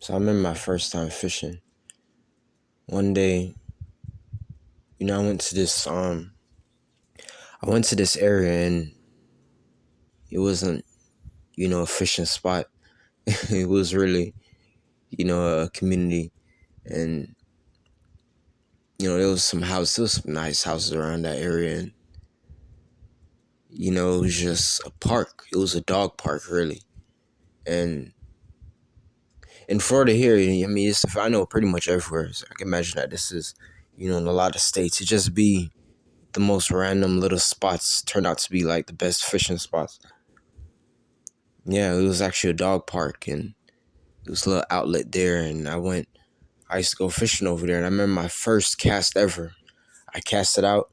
So I remember my first time fishing. One day, I went to this area and it wasn't, a fishing spot. It was really, a community, and there was some nice houses around that area, and it was just a park. It was a dog park, really. And in Florida here, I mean, I know pretty much everywhere. So I can imagine that this is, in a lot of states, it just be the most random little spots turn out to be like the best fishing spots. Yeah, it was actually a dog park, and it was a little outlet there, and I used to go fishing over there, and I remember my first cast ever. I cast it out.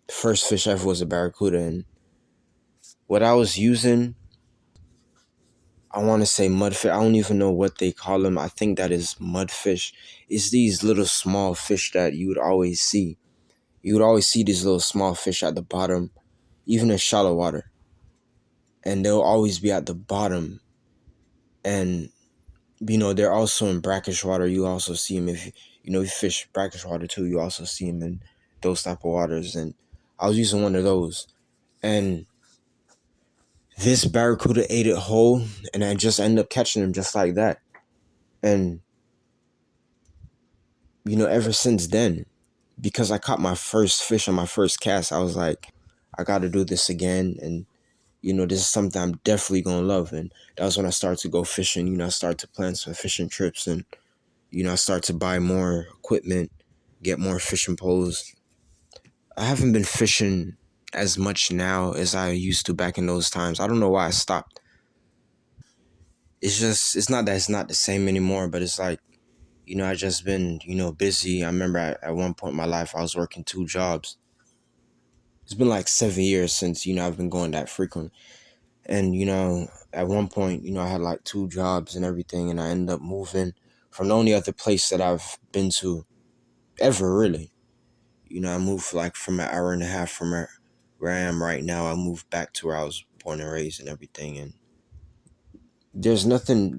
The first fish ever was a barracuda, and what I was using, I want to say mudfish. I don't even know what they call them. I think that is mudfish. It's these little small fish that you would always see. You would always see these little small fish at the bottom, even in shallow water. And they'll always be at the bottom. And, they're also in brackish water. You also see them if you fish brackish water too. You also see them in those type of waters. And I was using one of those. And this barracuda ate it whole. And I just ended up catching him just like that. And, ever since then, because I caught my first fish on my first cast, I was like, I got to do this again. And, this is something I'm definitely going to love. And that was when I started to go fishing. I started to plan some fishing trips, and, I started to buy more equipment, get more fishing poles. I haven't been fishing as much now as I used to back in those times. I don't know why I stopped. It's not that it's not the same anymore, but it's like, I just been, busy. I remember at one point in my life, I was working 2 jobs. It's been like 7 years since, I've been going that frequent. And, at one point, I had like 2 jobs and everything, and I ended up moving from the only other place that I've been to ever, really. I moved like from an hour and a half from where I am right now. I moved back to where I was born and raised and everything. And there's nothing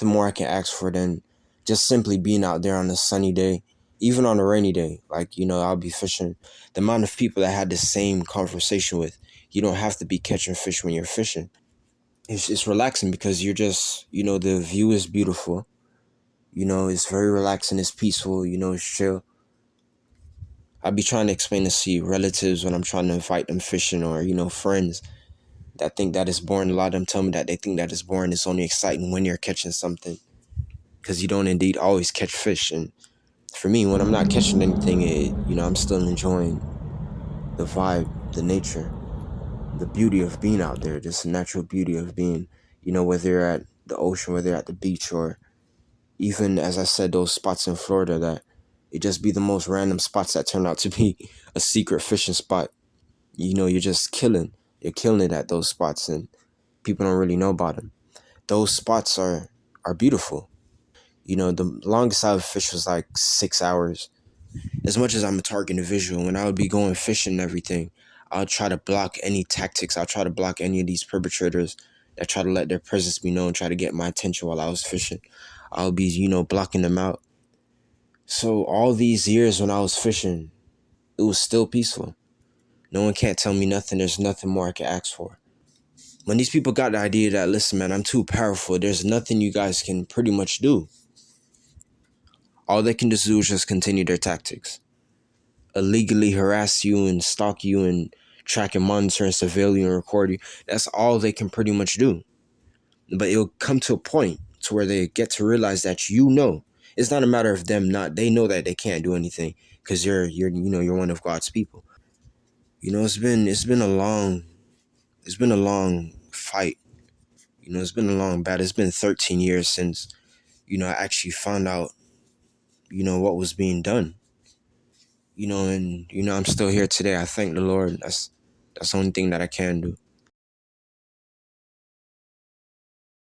more I can ask for than just simply being out there on a sunny day, even on a rainy day. Like, I'll be fishing. The amount of people that I had the same conversation with, you don't have to be catching fish when you're fishing. It's relaxing because you're just, the view is beautiful. It's very relaxing. It's peaceful. It's chill. I'll be trying to explain this to relatives when I'm trying to invite them fishing, or, friends that think that it's boring. A lot of them tell me that they think that it's boring. It's only exciting when you're catching something, because you don't indeed always catch fish. And for me, when I'm not catching anything, I'm still enjoying the vibe, the nature, the beauty of being out there, just the natural beauty of being, whether you're at the ocean, whether you're at the beach, or even, as I said, those spots in Florida that it just be the most random spots that turn out to be a secret fishing spot. You're just killing. You're killing it at those spots, and people don't really know about them. Those spots are beautiful. The longest I've fished was like 6 hours. As much as I'm a target individual, when I would be going fishing and everything, I'll try to block any tactics. I'll try to block any of these perpetrators that try to let their presence be known, try to get my attention while I was fishing. I'll be, blocking them out. So all these years when I was fishing, it was still peaceful. No one can't tell me nothing. There's nothing more I can ask for. When these people got the idea that, listen, man, I'm too powerful, there's nothing you guys can pretty much do. All they can just do is just continue their tactics. Illegally harass you and stalk you and track and monitor and surveil you and record you. That's all they can pretty much do. But it'll come to a point to where they get to realize that it's not a matter of them not. They know that they can't do anything because you're one of God's people. It's been a long fight. It's been a long battle. It's been 13 years since I actually found out what was being done. And I'm still here today. I thank the Lord. That's the only thing that I can do.